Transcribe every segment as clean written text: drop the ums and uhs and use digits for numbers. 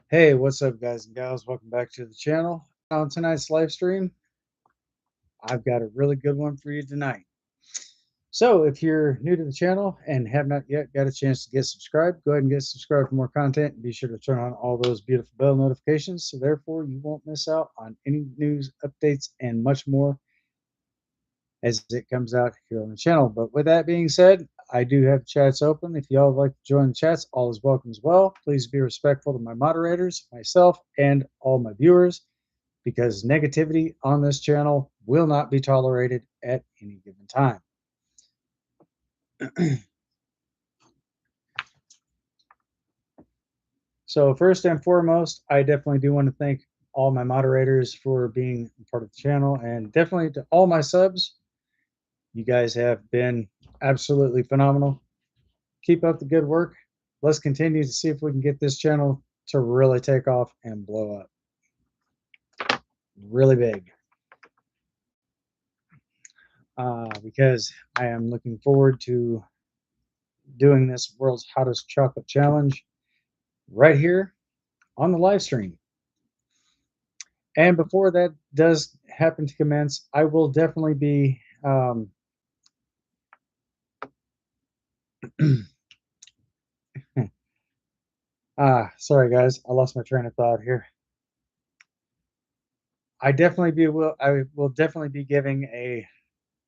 Hey, what's up, guys and gals? Welcome back to the channel. On tonight's live stream, I've got a really good one for you tonight. So, if you're new to the channel and have not yet got a chance to get subscribed, go ahead and get subscribed for more content. And be sure to turn on all those beautiful bell notifications so therefore you won't miss out on any news, updates, and much more as it comes out here on the channel. But with that being said, I do have chats open. If y'all would like to join the chats, all is welcome as well. Please be respectful to my moderators, myself, and all my viewers, because negativity on this channel will not be tolerated at any given time. So first and foremost, I definitely do want to thank all my moderators for being part of the channel, and definitely to all my subs. You guys have been absolutely phenomenal. Keep up the good work. Let's continue to see if we can get this channel to really take off and blow up really big. Because I am looking forward to doing this world's hottest chocolate challenge right here on the live stream. And before that does happen to commence, I will definitely be sorry guys, I lost my train of thought here. I will definitely be giving a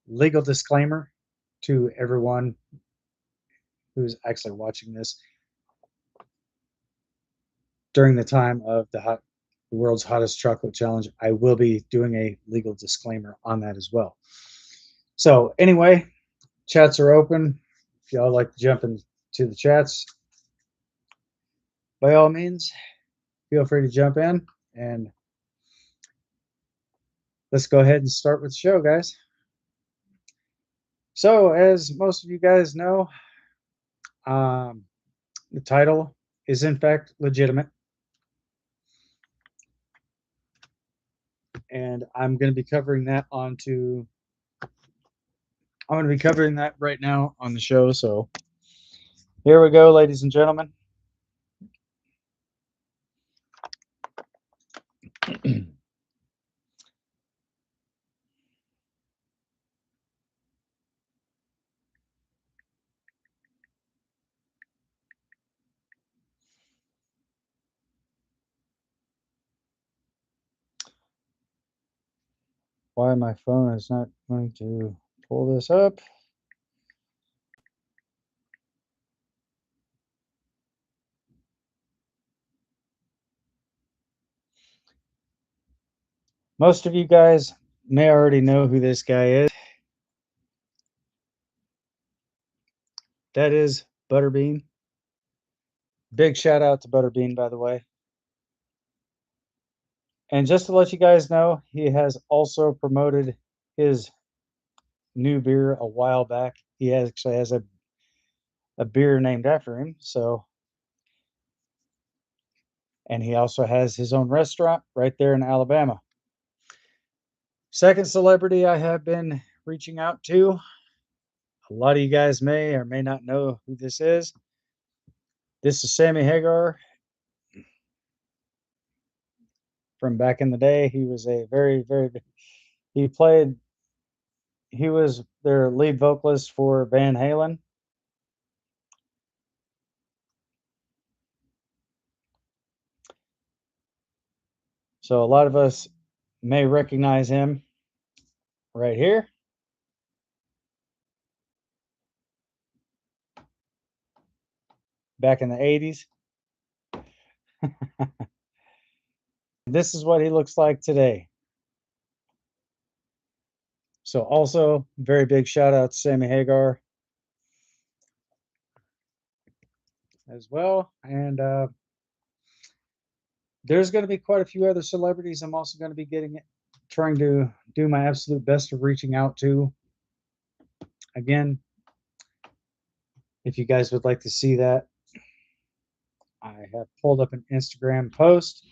legal disclaimer to everyone who's actually watching this during the time of the world's hottest chocolate challenge. I will be doing a legal disclaimer on that as well. So anyway, chats are open. If y'all like to jump into the chats, by all means, feel free to jump in, and let's go ahead and start with the show, guys. So as most of you guys know, the title is in fact legitimate, and I'm going to be covering that right now on the show. So here we go, ladies and gentlemen. Why my phone is not going to pull this up? Most of you guys may already know who this guy is. That is Butterbean. Big shout out to Butterbean, by the way. And just to let you guys know, he has also promoted his new beer a while back. He actually has a beer named after him. So, and he also has his own restaurant right there in Alabama. Second celebrity I have been reaching out to. A lot of you guys may or may not know who this is. This is Sammy Hagar from back in the day. He was a he was their lead vocalist for Van Halen. So a lot of us may recognize him right here. Back in the 80s. This is what he looks like today. So also very big shout out to Sammy Hagar as well. And there's going to be quite a few other celebrities I'm also going to be trying to do my absolute best of reaching out to. Again, if you guys would like to see that, I have pulled up an Instagram post.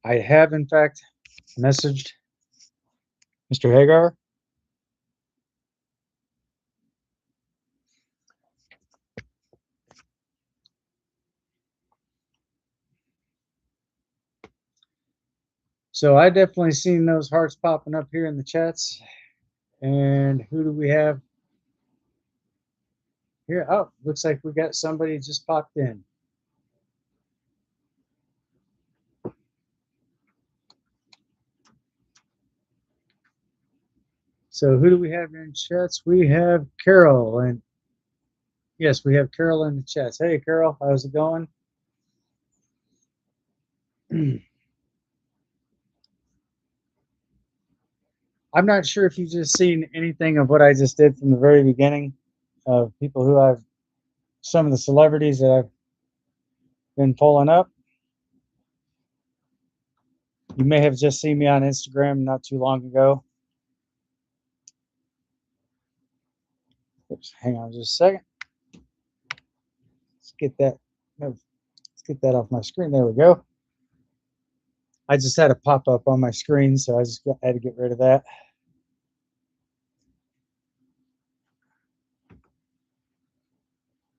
I have, in fact, messaged Mr. Hagar. So I definitely seen those hearts popping up here in the chats. And who do we have here? Oh, looks like we got somebody just popped in. So who do we have in chats? We have Carol, and yes, we have Carol in the chats. Hey, Carol, how's it going? I'm not sure if you've just seen anything of what I just did from the very beginning of people who some of the celebrities that I've been pulling up. You may have just seen me on Instagram not too long ago. Oops, hang on just a second. Let's get that. Let's get that off my screen. There we go. I just had a pop up on my screen, so I just had to get rid of that.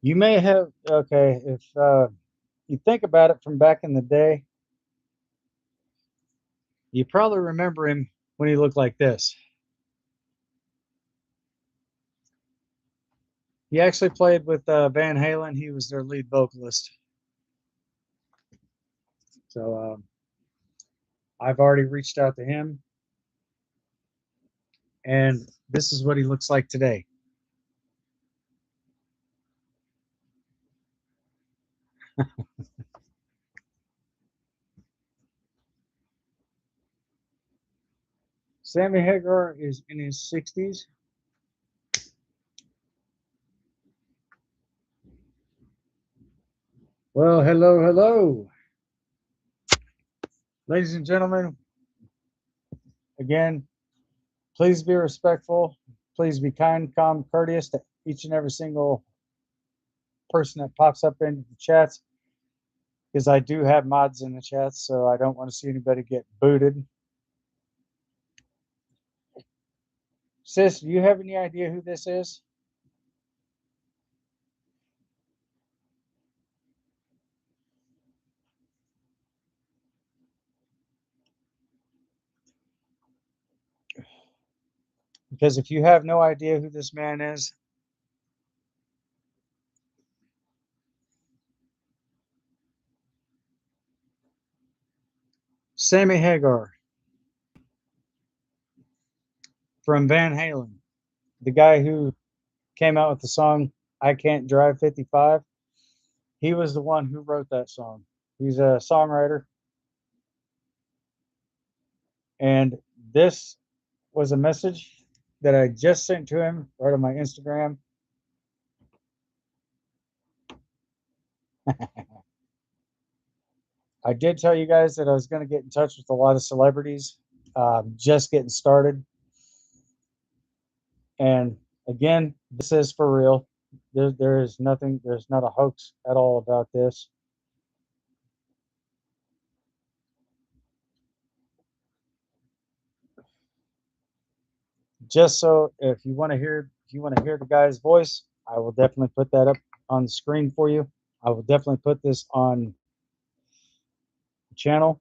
You may have, okay, if you think about it from back in the day, you probably remember him when he looked like this. He actually played with Van Halen. He was their lead vocalist. So I've already reached out to him, and this is what he looks like today. Sammy Hagar is in his 60s. Well, hello, hello. Ladies and gentlemen, again, please be respectful. Please be kind, calm, courteous to each and every single person that pops up into the chats, because I do have mods in the chats, so I don't want to see anybody get booted. Sis, do you have any idea who this is? Because if you have no idea who this man is, Sammy Hagar from Van Halen, the guy who came out with the song I Can't Drive 55, he was the one who wrote that song. He's a songwriter. And this was a message that I just sent to him right on my Instagram. I did tell you guys that I was going to get in touch with a lot of celebrities, just getting started. And again, this is for real. There is nothing, there's not a hoax at all about this. Just so if you want to hear the guy's voice, I will definitely put that up on the screen for you. I will definitely put this on the channel.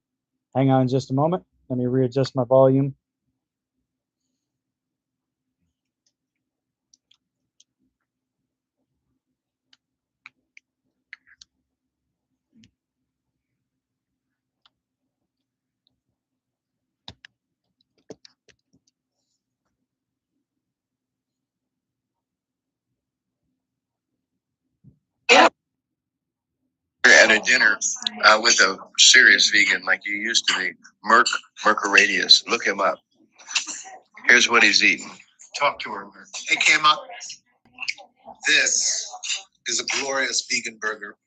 Hang on just a moment. Let me readjust my volume. At a dinner with a serious vegan like you used to be, Mercuradius. Look him up. Here's what he's eating. Talk to her. Hey, Kama. This is a glorious vegan burger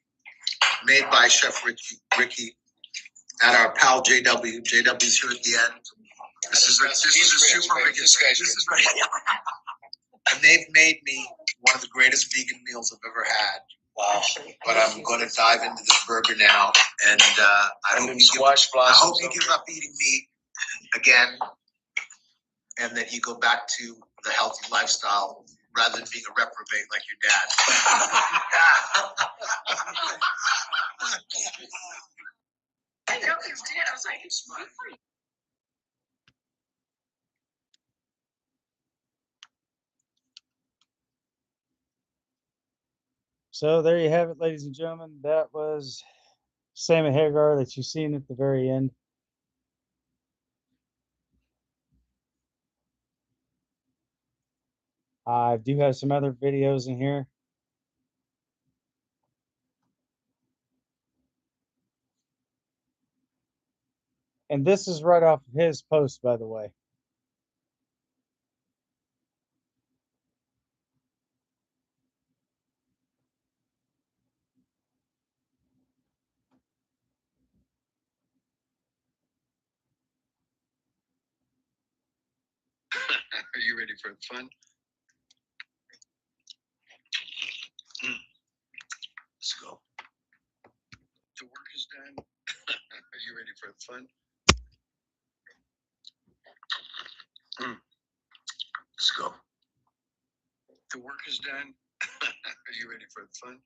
made by Chef Ricky at our pal JW. JW's here at the end. This is a super vegan. This is right. And they've made me one of the greatest vegan meals I've ever had. Wow. But I'm going to dive into this burger now. And I hope you give up eating meat again. And that you go back to the healthy lifestyle rather than being a reprobate like your dad. I know his dad. I was like, it's my free. So there you have it, ladies and gentlemen. That was Sammy Hagar that you've seen at the very end. I do have some other videos in here. And this is right off of his post, by the way. Are you ready for fun? Let's go. The work is done. Are you ready for fun? Let's go. The work is done. Are you ready for fun?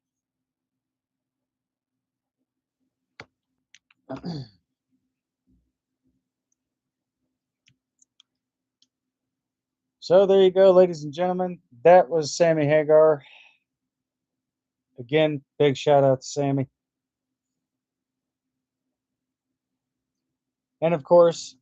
So there you go, ladies and gentlemen. That was Sammy Hagar. Again, big shout out to Sammy. And of course,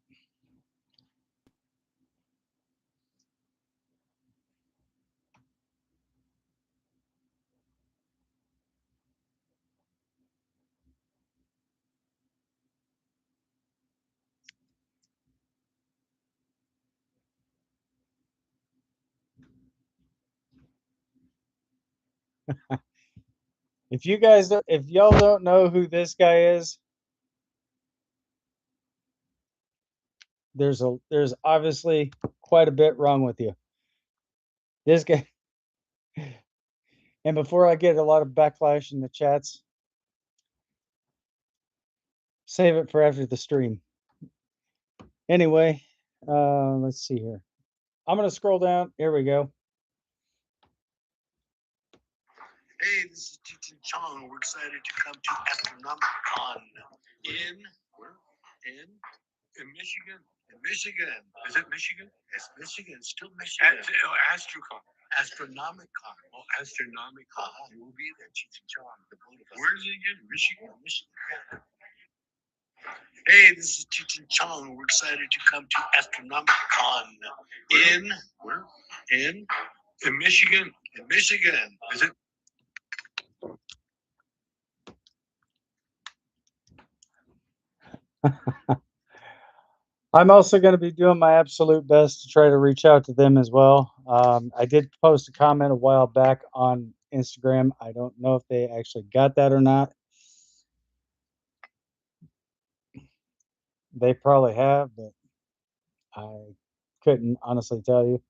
if y'all don't know who this guy is, there's obviously quite a bit wrong with you. This guy, and before I get a lot of backlash in the chats, save it for after the stream. Anyway, let's see here. I'm gonna scroll down. Here we go. Hey, this is Cheech and Chong. We're excited to come to Astronomicon in Michigan. In Michigan. Is it Michigan? It's Michigan. Still Michigan. Astrocon. Astronomicon. Oh, Astronomicon. We'll be there, Cheech and Chong. Where is it again? Michigan. Michigan. Hey, this is Cheech and Chong. We're excited to come to Astronomicon in where? In Michigan. In Michigan. Is it? I'm also going to be doing my absolute best to try to reach out to them as well. I did post a comment a while back on Instagram. I don't know if they actually got that or not. They probably have, but I couldn't honestly tell you.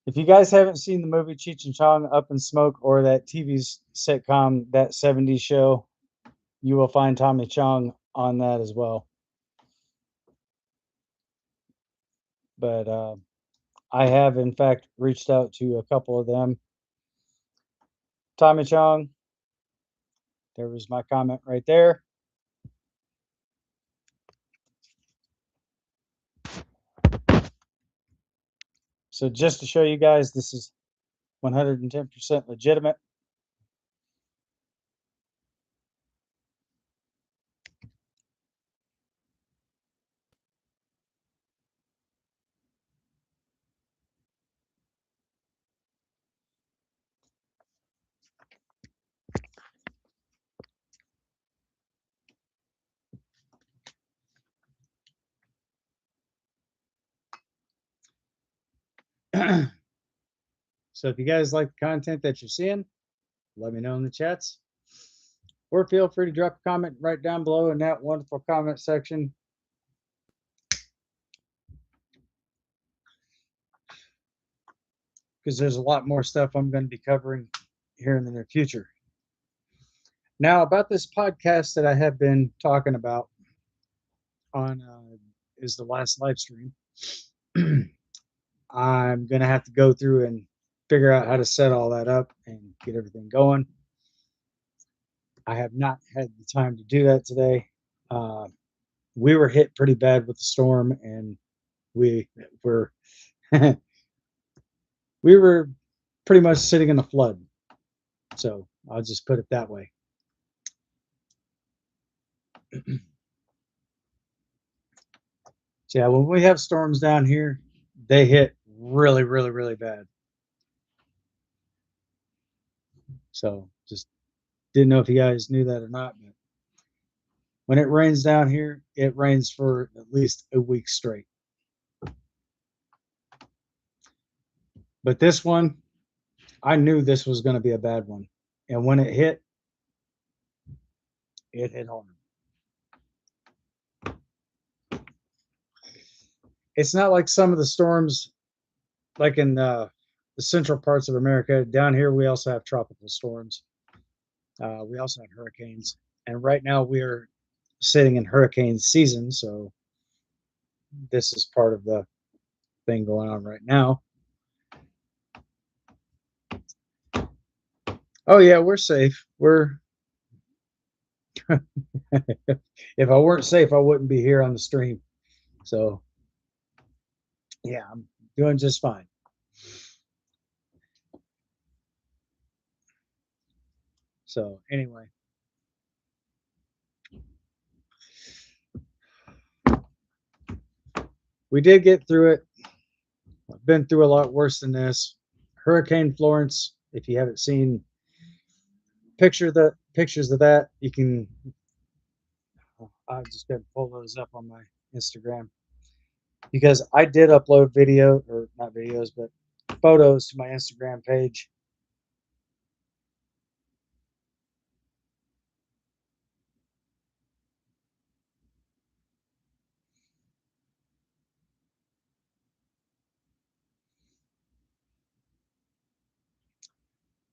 If you guys haven't seen the movie Cheech and Chong Up in Smoke or that TV sitcom, that 70s show, you will find Tommy Chong on that as well. But I have, in fact, reached out to a couple of them. Tommy Chong, there was my comment right there. So just to show you guys, this is 110% legitimate. So if you guys like the content that you're seeing, let me know in the chats. Or feel free to drop a comment right down below in that wonderful comment section. Because there's a lot more stuff I'm going to be covering here in the near future. Now, about this podcast that I have been talking about on is the last live stream. I'm going to have to go through and figure out how to set all that up and get everything going. I have not had the time to do that today. We were hit pretty bad with the storm, and we were we were pretty much sitting in a flood. So I'll just put it that way. So yeah, when we have storms down here, they hit really, really, really bad. So just didn't know if you guys knew that or not, but when it rains down here, it rains for at least a week straight. But this one, I knew this was going to be a bad one. And when it hit hard. It's not like some of the storms, like in the central parts of America. Down here, we also have tropical storms. We also have hurricanes. And right now, we are sitting in hurricane season. So this is part of the thing going on right now. Oh, yeah, we're safe. If I weren't safe, I wouldn't be here on the stream. So, yeah, I'm doing just fine. So, anyway, we did get through it. I've been through a lot worse than this. Hurricane Florence, if you haven't seen pictures of that, you can. I'm just gonna pull those up on my Instagram because I did upload video, or not videos, but photos to my Instagram page.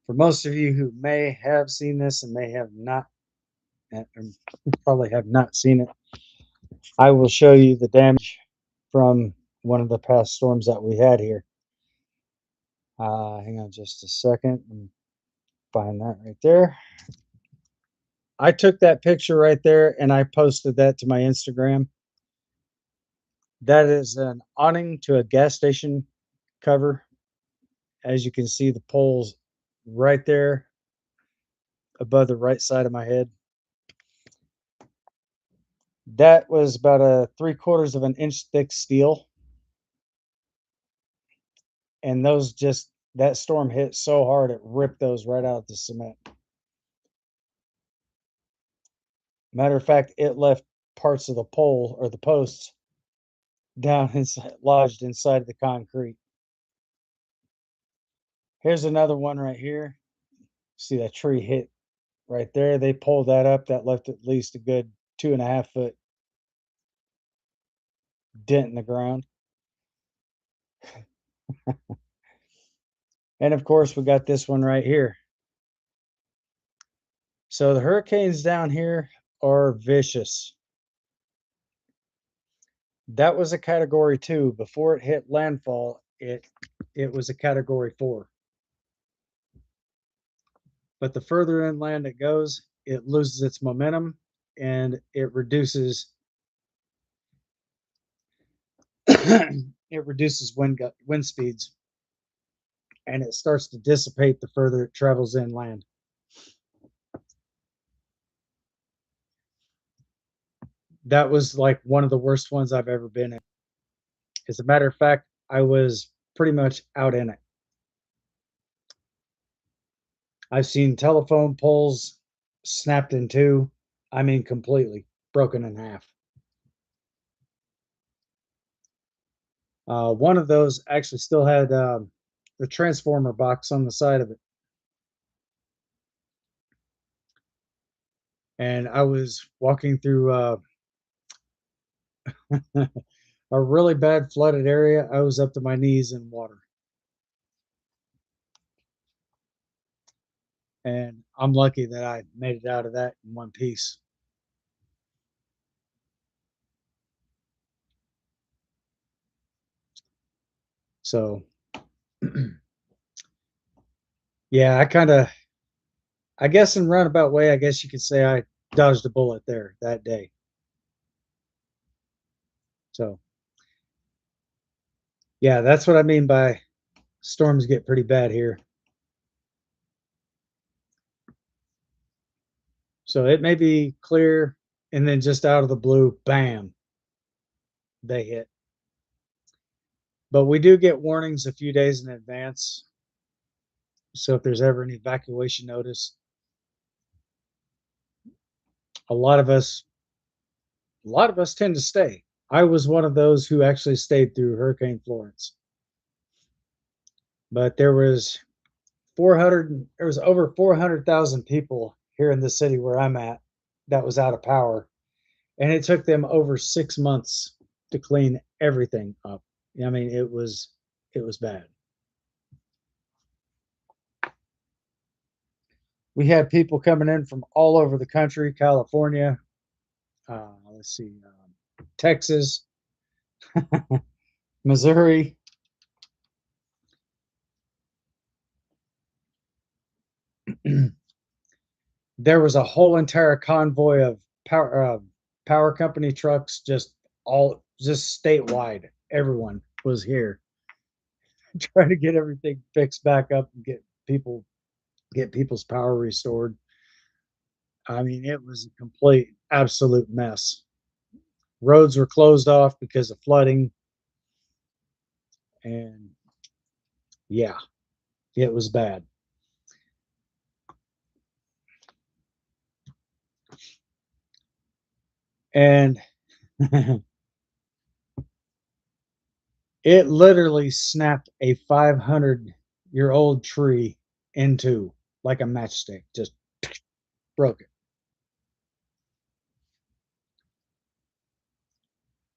For most of you who may have seen this and may have not, and probably have not seen it, I will show you the damage from one of the past storms that we had here. Hang on just a second and find that right there. I took that picture right there and I posted that to my Instagram. That is an awning to a gas station cover. As you can see, the poles right there above the right side of my head. That was about a 3/4 of an inch thick steel. And those just, that storm hit so hard, it ripped those right out of the cement. Matter of fact, it left parts of the pole or the posts down inside, lodged inside the concrete. Here's another one right here. See that tree hit right there? They pulled that up. That left at least a good 2.5 foot dent in the ground. And of course, we got this one right here. So the hurricanes down here are vicious. That was a category 2. Before it hit landfall, it was a category 4. But the further inland it goes, it loses its momentum and it reduces it reduces wind speeds, and it starts to dissipate the further it travels inland. That was like one of the worst ones I've ever been in. As a matter of fact, I was pretty much out in it. I've seen telephone poles snapped in two. I mean, completely broken in half. One of those actually still had the transformer box on the side of it. And I was walking through a really bad flooded area. I was up to my knees in water. And I'm lucky that I made it out of that in one piece. So, yeah, I guess in roundabout way, I guess you could say I dodged a bullet there that day. So, yeah, that's what I mean by storms get pretty bad here. So it may be clear, and then just out of the blue, bam, they hit. But we do get warnings a few days in advance. So if there's ever an evacuation notice, a lot of us tend to stay. I was one of those who actually stayed through Hurricane Florence. But there was over 400,000 people here in the city where I'm at that was out of power, and it took them over 6 months to clean everything up. I mean, it was bad. We had people coming in from all over the country, California, let's see, Texas, Missouri. There was a whole entire convoy of power company trucks, just statewide. Everyone was here trying to get everything fixed back up and get people's power restored. I mean, it was a complete, absolute mess. Roads were closed off because of flooding, and yeah, it was bad. And it literally snapped a 500-year-old tree into like a matchstick, just broke it.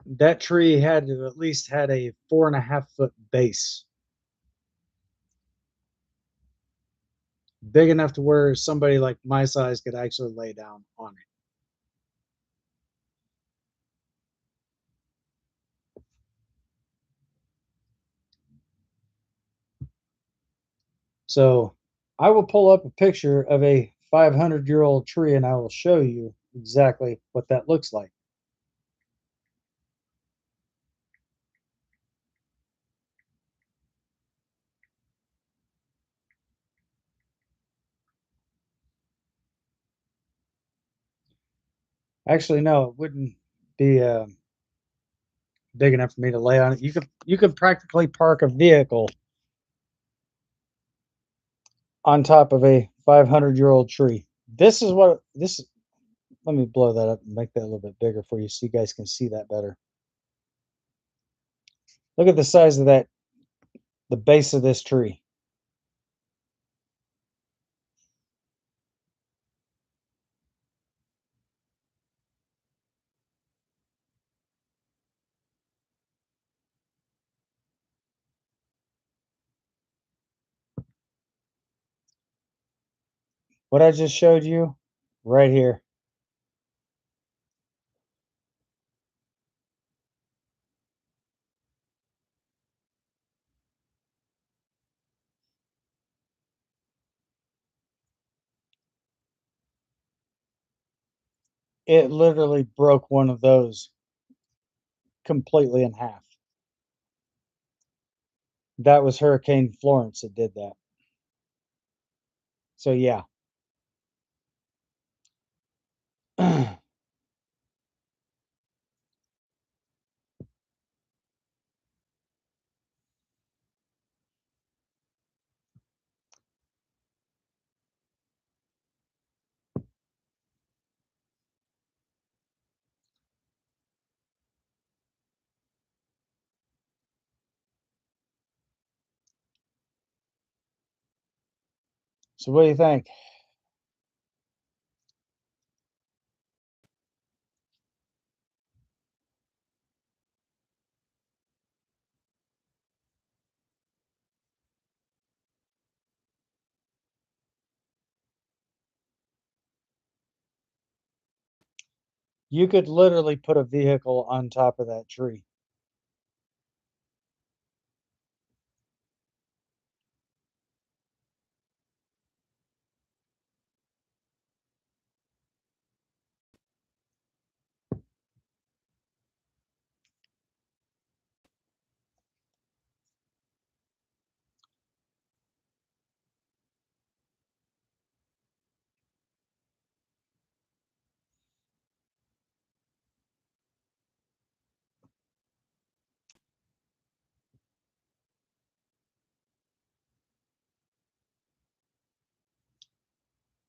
That tree had to at least had a 4.5 foot base, big enough to where somebody like my size could actually lay down on it. So I will pull up a picture of a 500-year-old tree and I will show you exactly what that looks like. Actually, no, it wouldn't be big enough for me to lay on it. You could practically park a vehicle on top of a 500-year-old tree. This is what this. Let me blow that up and make that a little bit bigger for you, so you guys can see that better. Look at the size of that, the base of this tree. What I just showed you, right here. It literally broke one of those completely in half. That was Hurricane Florence that did that. So yeah. So what do you think? You could literally put a vehicle on top of that tree.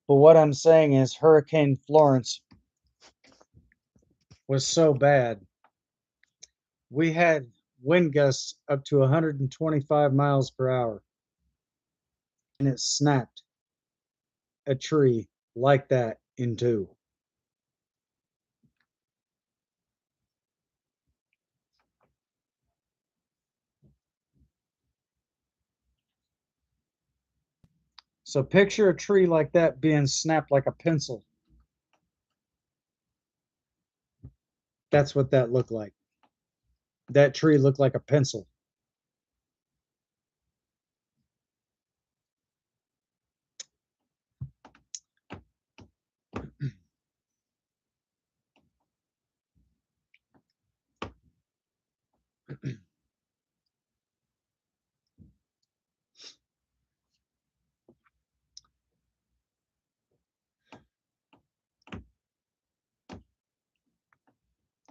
But what I'm saying is Hurricane Florence was so bad. We had wind gusts up to 125 miles per hour, and it snapped a tree like that in two. So picture a tree like that being snapped like a pencil. That's what that looked like. That tree looked like a pencil.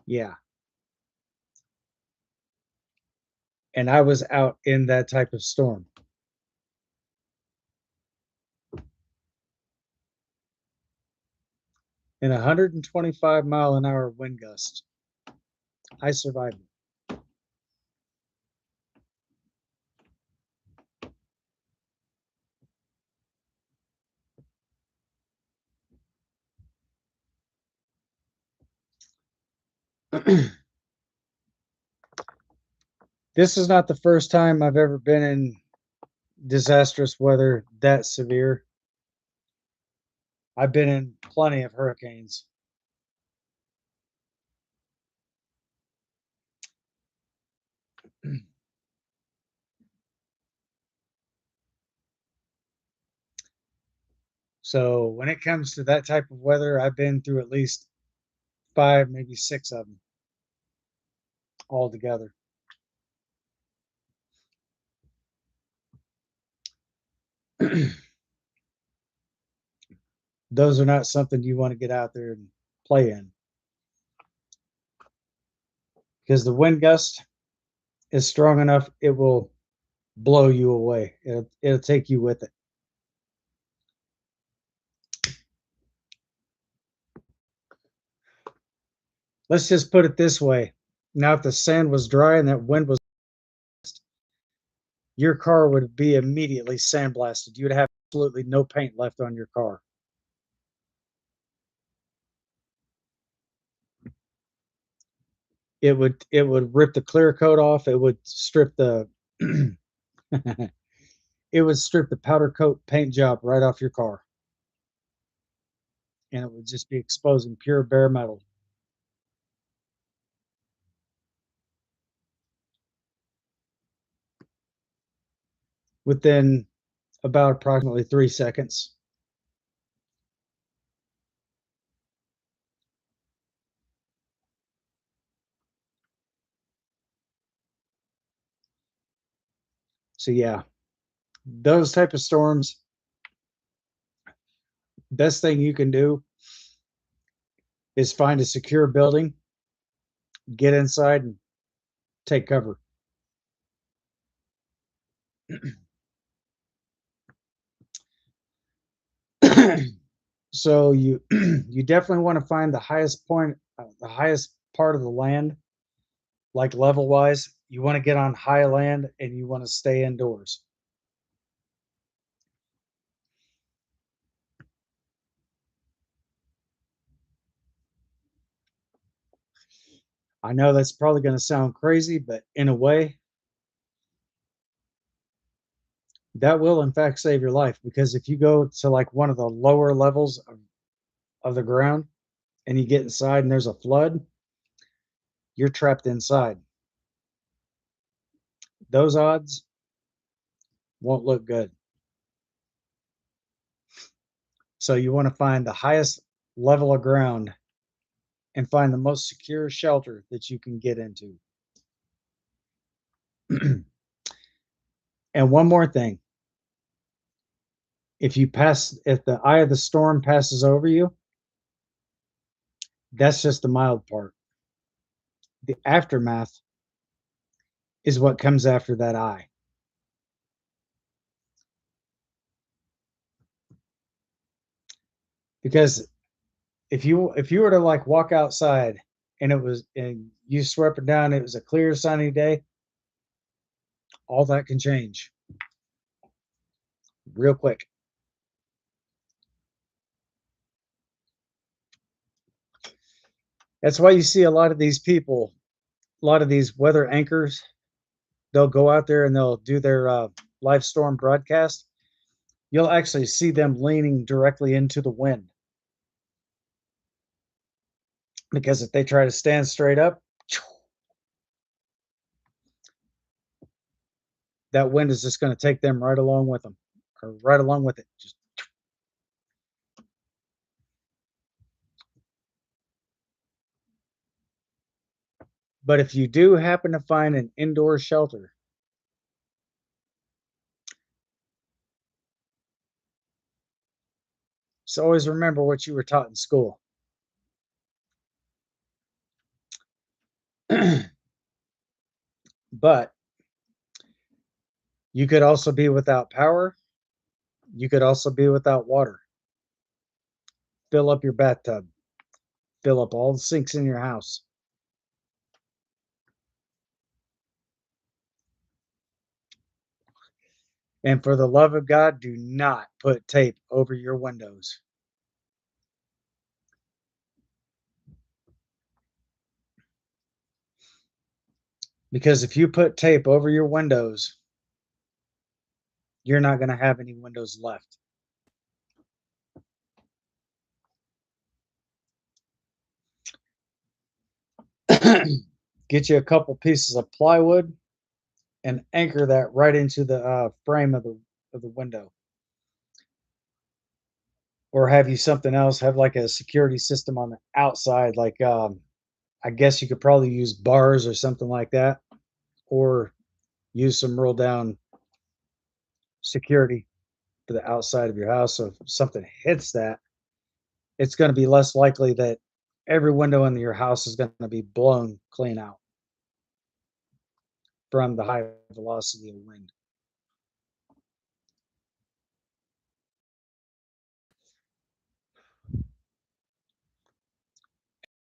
Yeah. And I was out in that type of storm. In 125-mile-an-hour wind gust. I survived it. This is not the first time I've ever been in disastrous weather that severe. I've been in plenty of hurricanes. So when it comes to that type of weather, I've been through at least 5, maybe 6 of them altogether. Those are not something you want to get out there and play in, because the wind gust is strong enough, it will blow you away. It'll take you with it. Let's just put it this way. Now, if the sand was dry and that wind was, your car would be immediately sandblasted. You would have absolutely no paint left on your car. It would rip the clear coat off. It would strip the it would strip the powder coat paint job right off your car, and it would just be exposing pure bare metal. Within about approximately 3 seconds. So yeah, those type of storms, best thing you can do is find a secure building, get inside, and take cover. So you you definitely want to find the highest point, the highest part of the land, like level wise. You want to get on high land and you want to stay indoors. I know that's probably going to sound crazy, but in a way, that will in fact save your life, because if you go to like one of the lower levels of the ground and you get inside and there's a flood, you're trapped inside. Those odds won't look good. So you want to find the highest level of ground and find the most secure shelter that you can get into. And one more thing, if the eye of the storm passes over you, that's just the mild part. The aftermath is what comes after that eye. Because if you were to like walk outside and you swept it down, it was a clear sunny day, all that can change real quick. That's why you see a lot of these people, a lot of these weather anchors, they'll go out there and they'll do their live storm broadcast. You'll actually see them leaning directly into the wind, because if they try to stand straight up, that wind is just going to take them right along with them, or right along with it. But if you do happen to find an indoor shelter, just always remember what you were taught in school. But you could also be without power. You could also be without water. Fill up your bathtub. Fill up all the sinks in your house. And for the love of God, do not put tape over your windows. Because if you put tape over your windows, you're not going to have any windows left. Get you a couple pieces of plywood and anchor that right into the frame of the window. Or have you something else? Have like a security system on the outside, like I guess you could probably use bars or something like that, or use some roll down security to the outside of your house. So if something hits that, it's going to be less likely that every window in your house is going to be blown clean out from the high velocity of wind.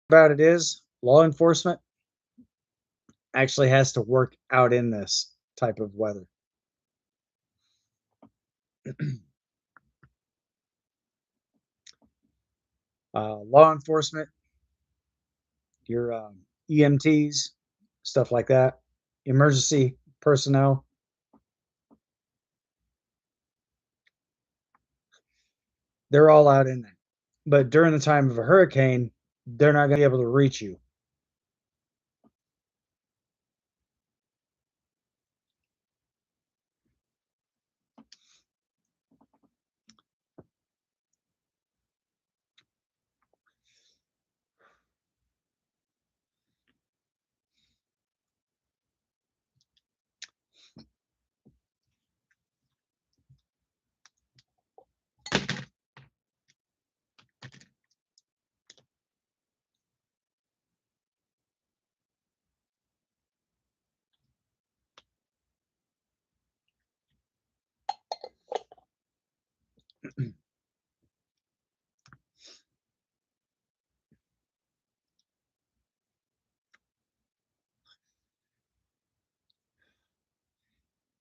About it is, law enforcement actually has to work out in this type of weather. Law enforcement, your EMTs, stuff like that, emergency personnel, they're all out in there. But during the time of a hurricane, they're not going to be able to reach you.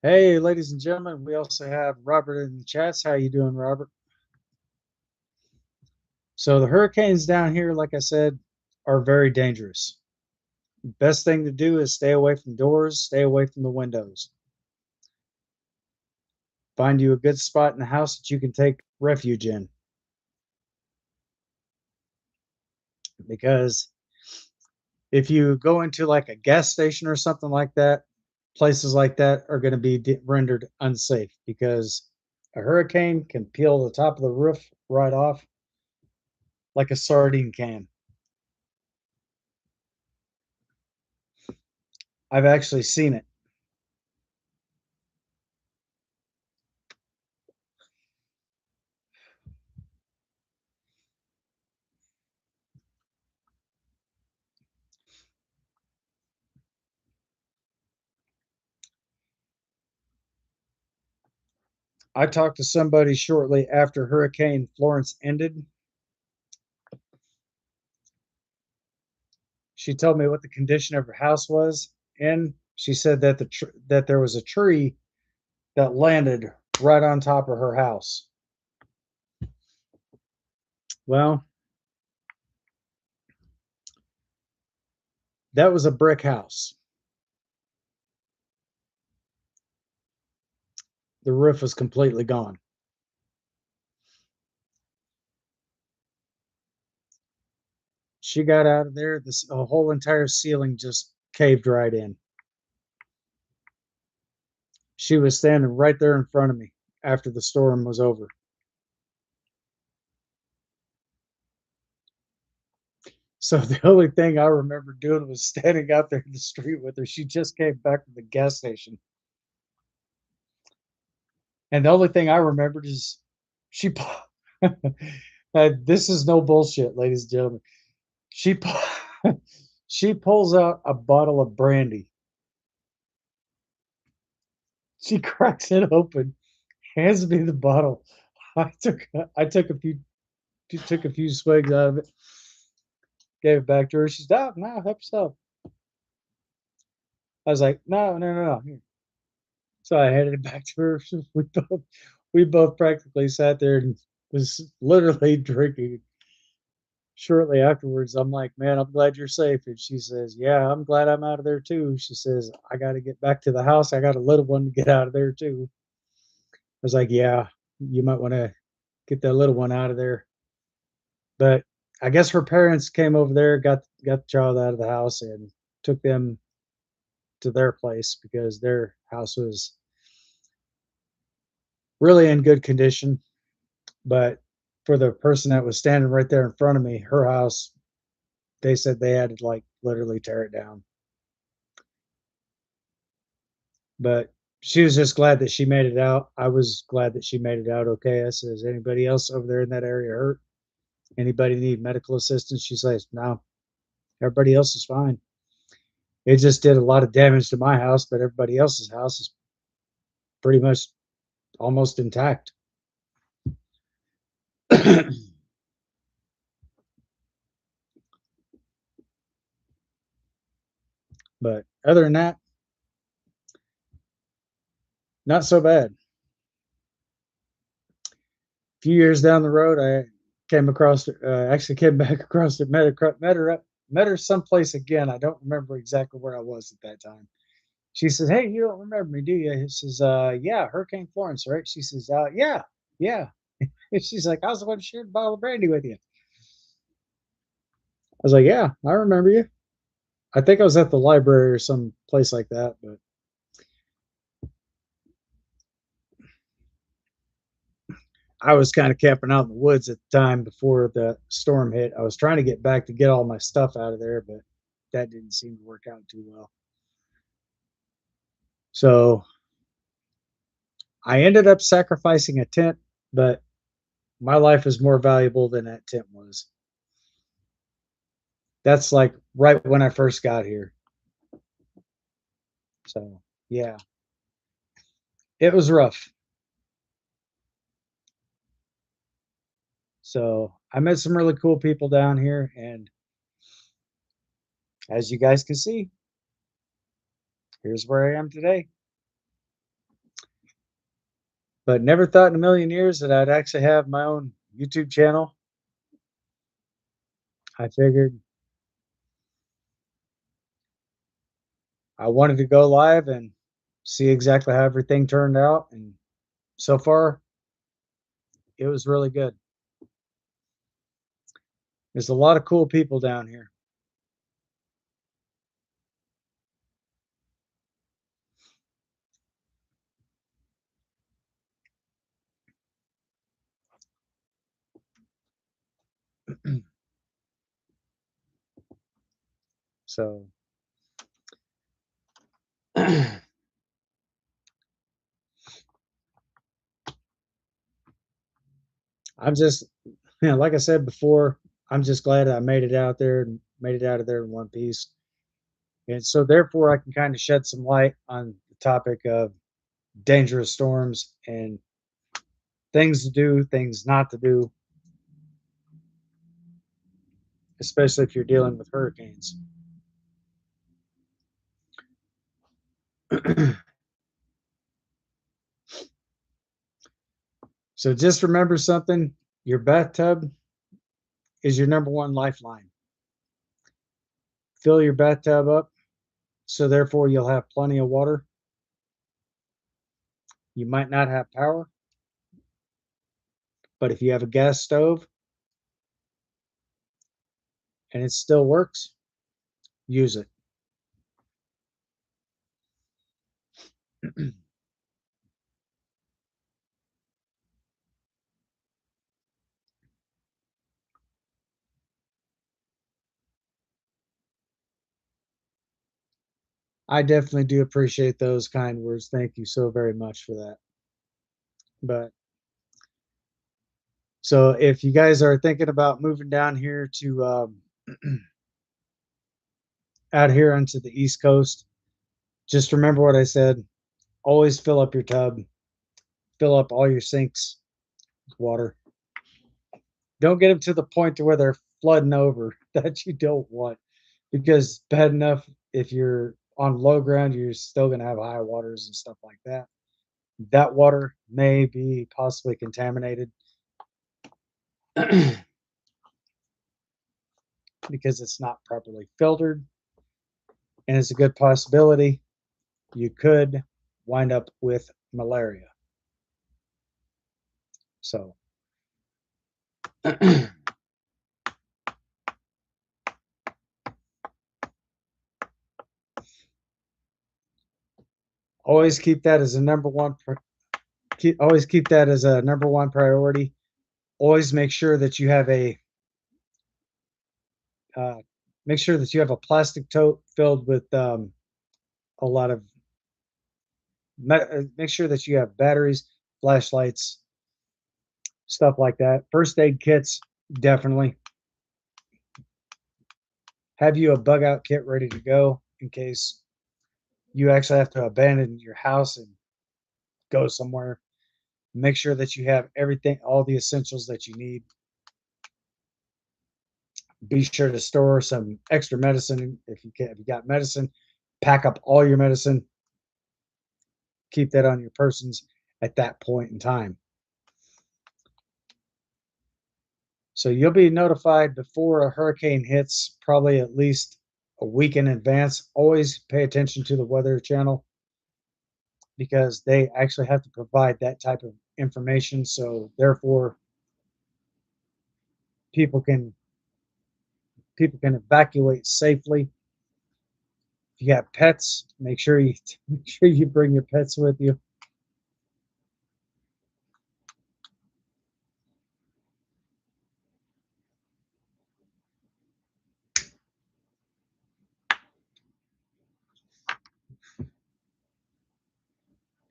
Hey, ladies and gentlemen, we also have Robert in the chats. How you doing, Robert? So the hurricanes down here, like I said, are very dangerous. Best thing to do is stay away from doors, stay away from the windows. Find you a good spot in the house that you can take refuge in. Because if you go into like a gas station or something like that, places like that are going to be rendered unsafe, because a hurricane can peel the top of the roof right off like a sardine can. I've actually seen it. I talked to somebody shortly after Hurricane Florence ended, She told me what the condition of her house was, and she said that that there was a tree that landed right on top of her house. Well, that was a brick house. The roof was completely gone. She got out of there. This a whole entire ceiling just caved right in. She was standing right there in front of me after the storm was over. So the only thing I remember doing was standing out there in the street with her. She just came back from the gas station. And the only thing I remembered is she this is no bullshit, ladies and gentlemen. She she pulls out a bottle of brandy. She cracks it open, hands me the bottle. I took a few swigs out of it, gave it back to her. She's no, no, help yourself. I was like, no, no, no, no. Here. So I handed it back to her. We both practically sat there and was literally drinking. Shortly afterwards, I'm like, man, I'm glad you're safe. And she says, yeah, I'm glad I'm out of there too. She says, I got to get back to the house. I got a little one to get out of there too. I was like, yeah, you might want to get that little one out of there. But I guess her parents came over there, got the child out of the house, and took them to their place because their house was really in good condition. But for the person that was standing right there in front of me, her house, they said they had to like literally tear it down. But she was just glad that she made it out. I was glad that she made it out okay. I says, anybody else over there in that area hurt? Anybody need medical assistance? She says, no, everybody else is fine. It just did a lot of damage to my house, but everybody else's house is pretty much almost intact. But other than that, not so bad. A few years down the road, I came across, actually came back across it, met her someplace again. I don't remember exactly where I was at that time. She says, "Hey, you don't remember me, do you?" He says, "Yeah, Hurricane Florence, right?" She says, "Yeah, yeah." And she's like, "I was the one who shared a bottle of brandy with you." I was like, "Yeah, I remember you." I think I was at the library or some place like that, but I was kind of camping out in the woods at the time before the storm hit. I was trying to get back to get all my stuff out of there, but that didn't seem to work out too well. So I ended up sacrificing a tent, but my life is more valuable than that tent was. That's like right when I first got here. So yeah, it was rough. So I met some really cool people down here, and as you guys can see, here's where I am today. But never thought in a million years that I'd actually have my own YouTube channel. I figured I wanted to go live and see exactly how everything turned out, and so far it was really good. There's a lot of cool people down here. So I'm just, like I said before, I'm just glad I made it out there and made it out of there in one piece. And so, therefore, I can kind of shed some light on the topic of dangerous storms and things to do, things not to do, especially if you're dealing with hurricanes. So just remember something, your bathtub is your number one lifeline. Fill your bathtub up, so therefore you'll have plenty of water. You might not have power, but if you have a gas stove and it still works, use it. I definitely do appreciate those kind words. Thank you so very much for that. But so if you guys are thinking about moving down here to out here onto the East Coast, just remember what I said. Always fill up your tub, fill up all your sinks with water. Don't get them to the point to where they're flooding over. That you don't want, because bad enough if you're on low ground, you're still going to have high waters and stuff like that. That water may be possibly contaminated because it's not properly filtered, and it's a good possibility you could wind up with malaria. So always keep that as a number one. Always keep that as a number one priority. Always make sure that you have a make sure that you have a plastic tote filled with a lot of. Make sure that you have batteries, flashlights, stuff like that. First aid kits, definitely. Have you a bug out kit ready to go in case you actually have to abandon your house and go somewhere. Make sure that you have everything, all the essentials that you need. Be sure to store some extra medicine if you can. If you got medicine, pack up all your medicine. Keep that on your persons at that point in time. So you'll be notified before a hurricane hits, probably at least a week in advance. Always pay attention to the Weather Channel because they actually have to provide that type of information. So therefore, people can evacuate safely. If you have pets, make sure you bring your pets with you.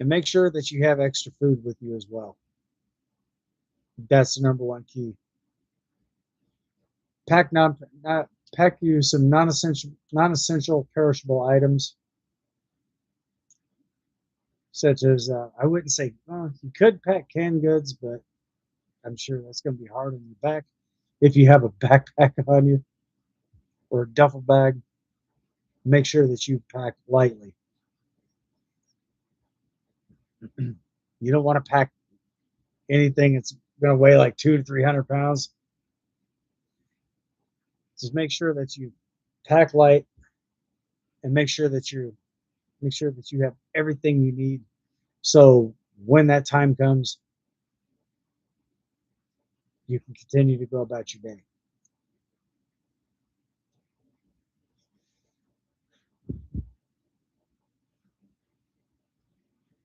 And make sure that you have extra food with you as well. That's the number one key. Pack pack you some non-essential perishable items, such as I wouldn't say you could pack canned goods, but I'm sure that's going to be hard on your back if you have a backpack on you or a duffel bag. Make sure that you pack lightly. You don't want to pack anything that's going to weigh like 200 to 300 pounds. Just make sure that you pack light and make sure that you have everything you need. So when that time comes, you can continue to go about your day.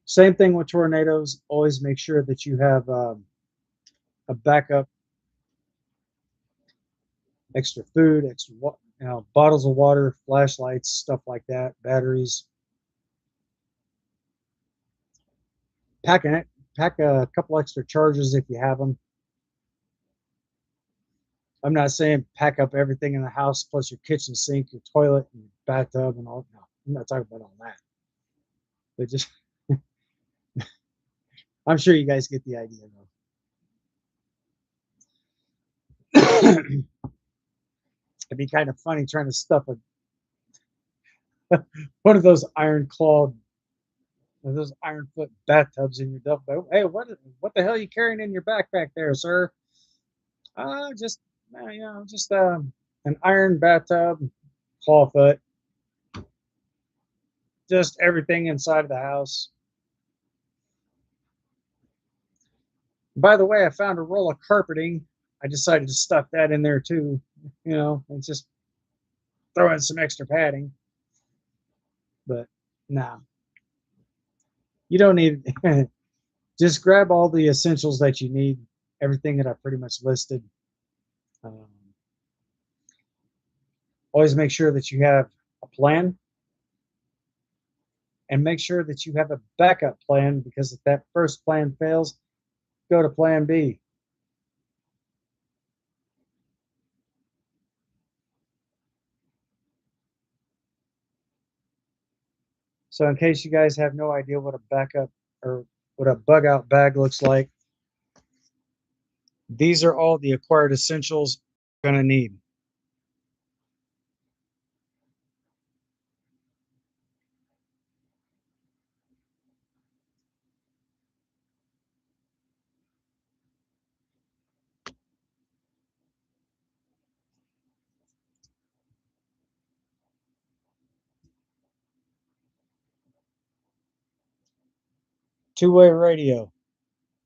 Same thing with tornadoes. Always make sure that you have a backup, extra food, extra bottles of water, flashlights, stuff like that, batteries. Pack a couple extra chargers if you have them. I'm not saying pack up everything in the house plus your kitchen sink, your toilet, and your bathtub, and all. No, I'm not talking about all that. But just, I'm sure you guys get the idea though. It'd be kind of funny trying to stuff one of those iron clawed those iron foot bathtubs in your duffel bag. Hey, what the hell are you carrying in your backpack there, sir? Just just an iron bathtub, clawfoot, just everything inside of the house. By the way, I found a roll of carpeting. I decided to stuff that in there too, and just throw in some extra padding. But nah, you don't need. Just grab all the essentials that you need. Everything that I pretty much listed. Um, always make sure that you have a plan, and make sure that you have a backup plan, because if that first plan fails, go to plan B. So in case you guys have no idea what a backup or what a bug out bag looks like, these are all the acquired essentials you're going to need. Two-way radio.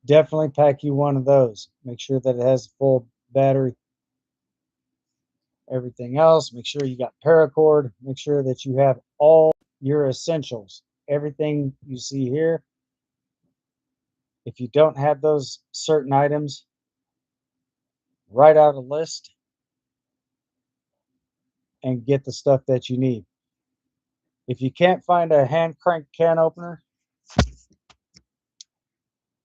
Definitely pack you one of those. Make sure that it has a full battery. Everything else, make sure you got paracord. Make sure that you have all your essentials. Everything you see here. If you don't have those certain items, write out a list and get the stuff that you need. If you can't find a hand crank can opener,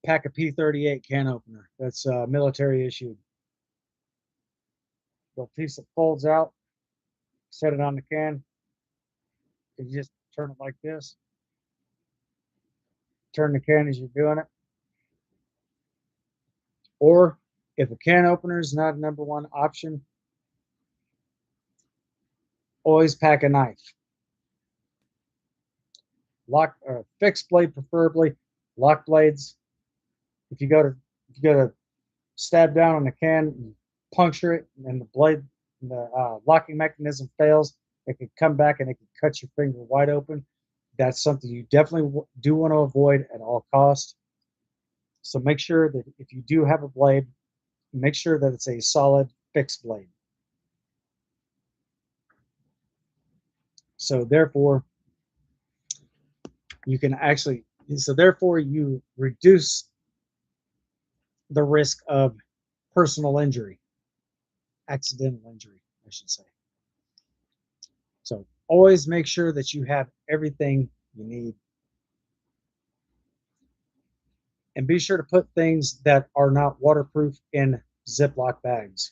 pack a P38 can opener. That's military issued. The piece that folds out, set it on the can. You just turn it like this. Turn the can as you're doing it. Or if a can opener is not a number one option, always pack a knife. Lock or fixed blade preferably. Lock blades. If you go to stab down on the can, and puncture it, and the blade, the locking mechanism fails, it could come back and it could cut your finger wide open. That's something you definitely do want to avoid at all costs. So make sure that if you do have a blade, make sure that it's a solid fixed blade. So therefore, you can actually, so therefore you reduce the risk of personal injury, accidental injury, I should say. So always make sure that you have everything you need. And be sure to put things that are not waterproof in Ziploc bags,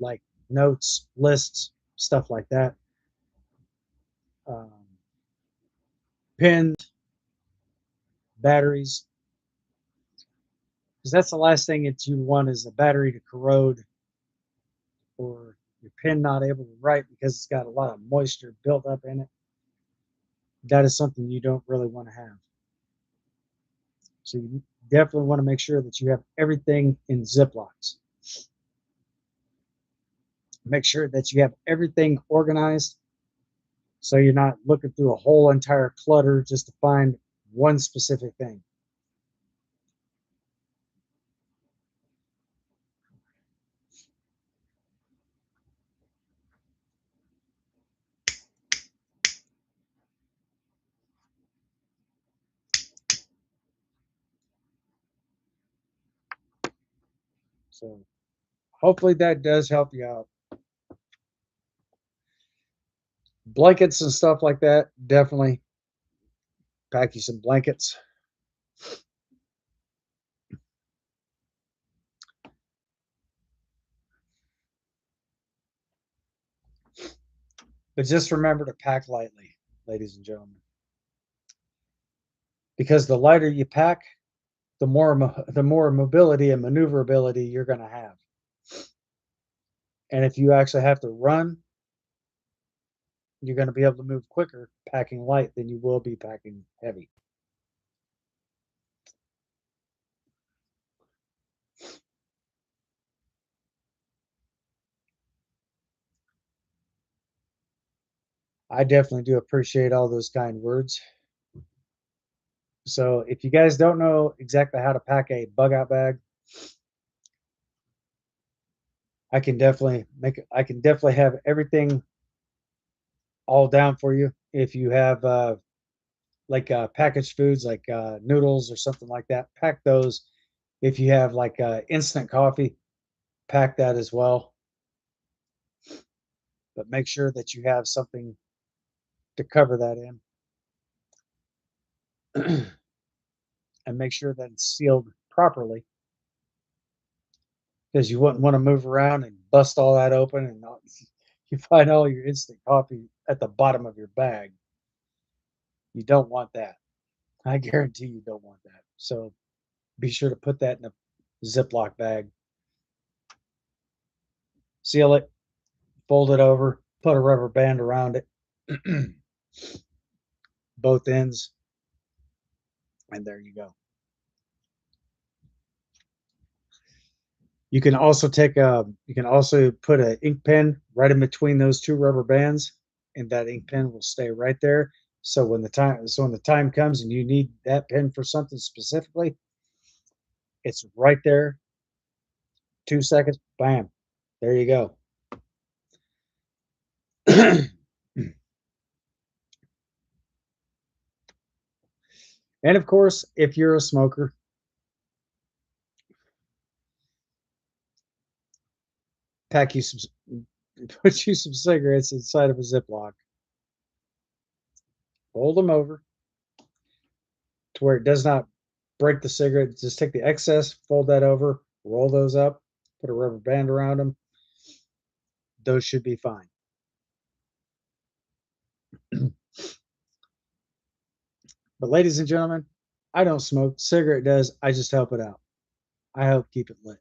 like notes, lists, stuff like that. Um, pins, batteries, because that's the last thing that you want is the battery to corrode or your pin not able to write because it's got a lot of moisture built up in it. That is something you don't really want to have. So you definitely want to make sure that you have everything in Ziplocs. Make sure that you have everything organized so you're not looking through a whole entire clutter just to find one specific thing. So hopefully that does help you out. Blankets and stuff like that, definitely pack you some blankets. But just remember to pack lightly, ladies and gentlemen. Because the lighter you pack, the more mobility and maneuverability you're going to have. And if you actually have to run, you're going to be able to move quicker packing light than you will be packing heavy. I definitely do appreciate all those kind words. So if you guys don't know exactly how to pack a bug out bag, I can definitely have everything all down for you. If you have like packaged foods like noodles or something like that, pack those. If you have like instant coffee, pack that as well. But make sure that you have something to cover that in and make sure that it's sealed properly because you wouldn't want to move around and bust all that open and you find all your instant coffee at the bottom of your bag. You don't want that. I guarantee you don't want that. So be sure to put that in a Ziploc bag, seal it, fold it over, put a rubber band around it, both ends, and there you go. You can also put an ink pen right in between those two rubber bands, and that ink pen will stay right there. So when the time comes and you need that pen for something specifically, it's right there. 2 seconds, bam, there you go. And of course, if you're a smoker, pack you some, put you some cigarettes inside of a Ziploc, fold them over to where it does not break the cigarette. Just take the excess, fold that over, roll those up, put a rubber band around them. Those should be fine. But ladies and gentlemen, I don't smoke. Cigarette does. I just help it out. I help keep it lit.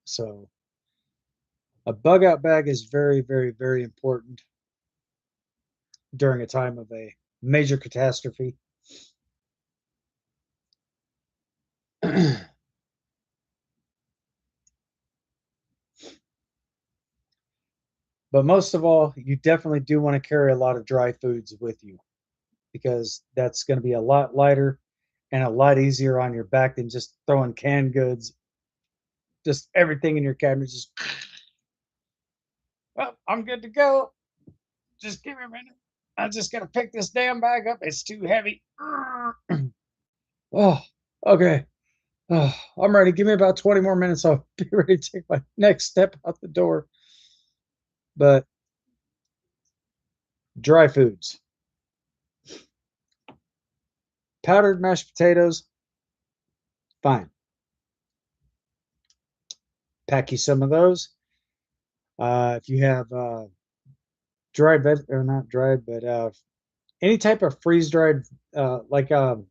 So a bug out bag is very, very, very important during a time of a major catastrophe. But most of all, you definitely do want to carry a lot of dry foods with you because that's going to be a lot lighter and a lot easier on your back than just throwing canned goods, just everything in your cabinet. Just, well, I'm good to go. Just give me a minute. I just got to pick this damn bag up. It's too heavy. Oh, okay. Oh, I'm ready. Give me about 20 more minutes. I'll be ready to take my next step out the door. But dry foods, powdered mashed potatoes, fine. Pack you some of those. If you have dried veg or not dried, but any type of freeze dried, like ramen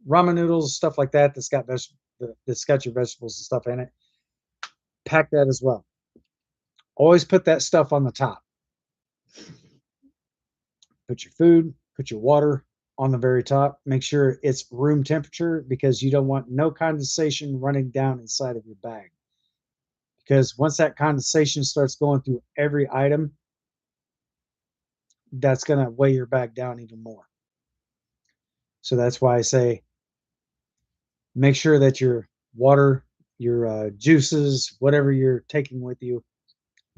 noodles, stuff like that, that's got your vegetables and stuff in it. Pack that as well. Always put that stuff on the top. Put your food, put your water on the very top. Make sure it's room temperature because you don't want no condensation running down inside of your bag. Because once that condensation starts going through every item, that's going to weigh your bag down even more. So that's why I say make sure that your water, your juices, whatever you're taking with you,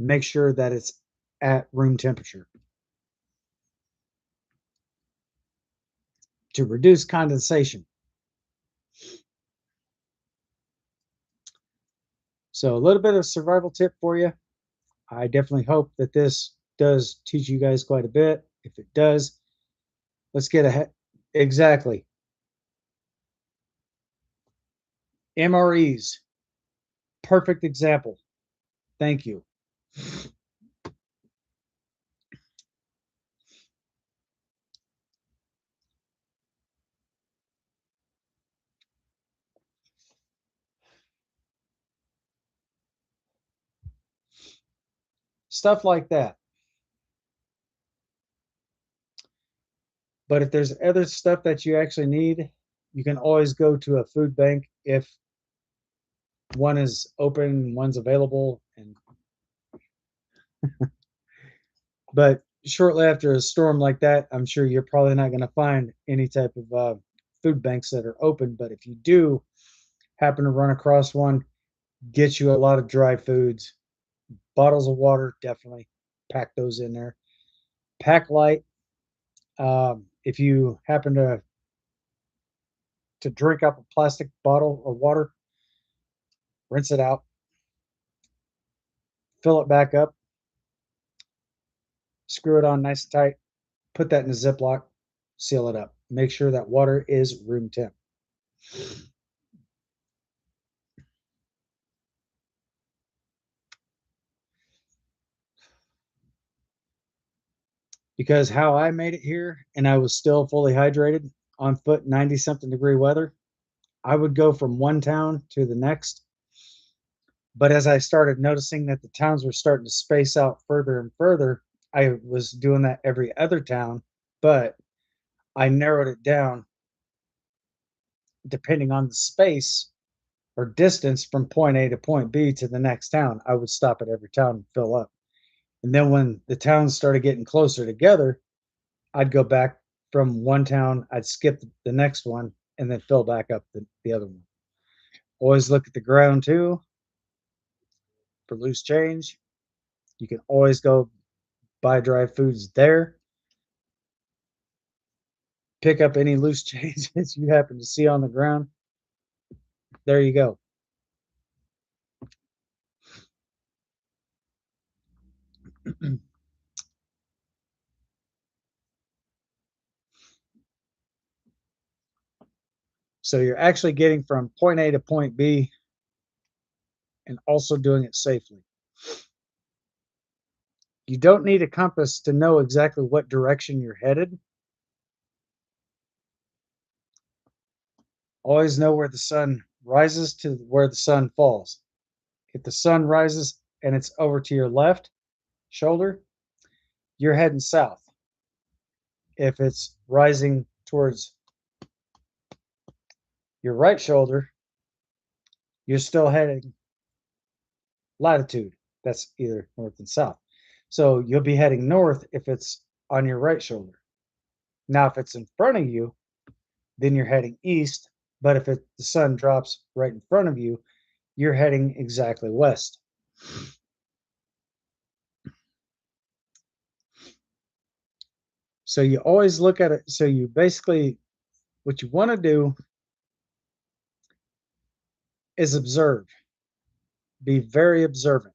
make sure that it's at room temperature to reduce condensation. So a little bit of survival tip for you. I definitely hope that this does teach you guys quite a bit. If it does, let's get ahead. Exactly. MREs, perfect example. Thank you. stuff like that. But if there's other stuff that you actually need, you can always go to a food bank if one is open, one's available, and but shortly after a storm like that, I'm sure you're probably not going to find any type of food banks that are open. But if you do happen to run across one, get you a lot of dry foods, bottles of water, definitely pack those in there. Pack light. If you happen to drink up a plastic bottle of water, rinse it out, fill it back up, screw it on nice and tight, put that in a Ziploc, seal it up. Make sure that water is room temp. Because how I made it here and I was still fully hydrated on foot, 90 something degree weather, I would go from one town to the next. But as I started noticing that the towns were starting to space out further and further, I was doing that every other town, but I narrowed it down depending on the space or distance from point A to point B to the next town. I would stop at every town and fill up. And then when the towns started getting closer together, I'd go back from one town, I'd skip the next one, and then fill back up the other one. Always look at the ground too for loose change. You can always go buy dry foods there. Pick up any loose change that you happen to see on the ground. There you go. So you're actually getting from point A to point B and also doing it safely. You don't need a compass to know exactly what direction you're headed. Always know where the sun rises to where the sun falls. If the sun rises and it's over to your left shoulder, you're heading south. If it's rising towards your right shoulder, you're still heading latitude. That's either north and south. So you'll be heading north if it's on your right shoulder. Now, if it's in front of you, then you're heading east. But if the sun drops right in front of you, you're heading exactly west. So you always look at it. So you basically, what you want to do is observe, be very observant.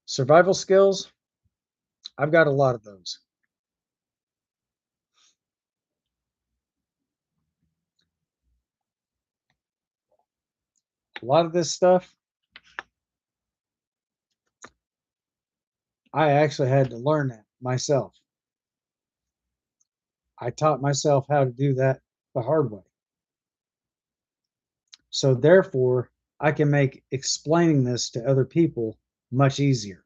Survival skills, I've got a lot of those. A lot of this stuff, I actually had to learn that myself. I taught myself how to do that the hard way. So therefore, I can make explaining this to other people much easier.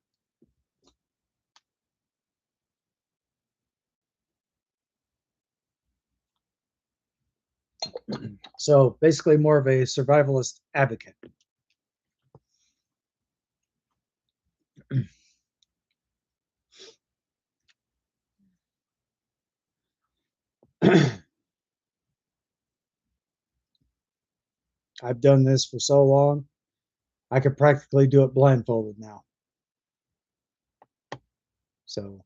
So basically more of a survivalist advocate. I've done this for so long, I could practically do it blindfolded now. So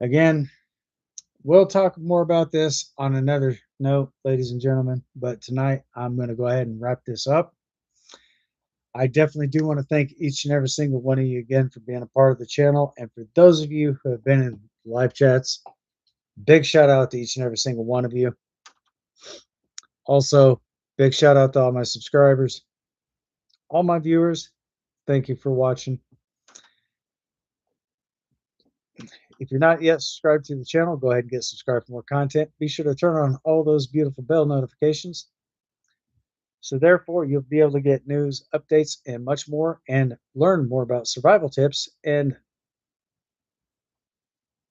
again, we'll talk more about this on another note, ladies and gentlemen, but tonight I'm going to go ahead and wrap this up. I definitely do want to thank each and every single one of you again for being a part of the channel. And for those of you who have been in live chats, big shout out to each and every single one of you. Also, big shout out to all my subscribers, all my viewers. Thank you for watching. if you're not yet subscribed to the channel, go ahead and get subscribed for more content. Be sure to turn on all those beautiful bell notifications. So therefore, you'll be able to get news, updates, and much more, and learn more about survival tips and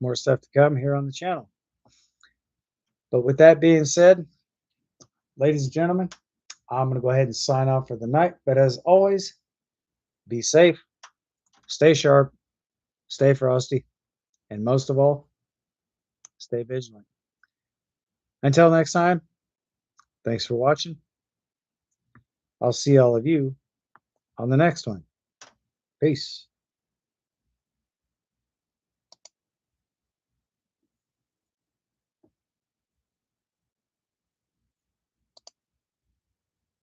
more stuff to come here on the channel. But with that being said, ladies and gentlemen, I'm going to go ahead and sign off for the night. But as always, be safe, stay sharp, stay frosty, and most of all, stay vigilant. Until next time, thanks for watching. I'll see all of you on the next one. Peace.